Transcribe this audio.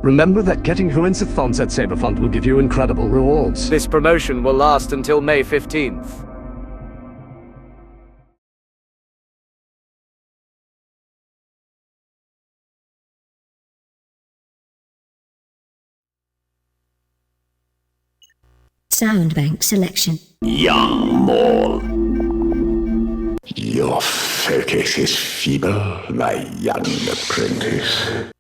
Remember that getting Juansith funds at Saber Fund will give you incredible rewards. This promotion will last until May 15th. Sound bank selection. Young Maul. Your focus is feeble, my young apprentice.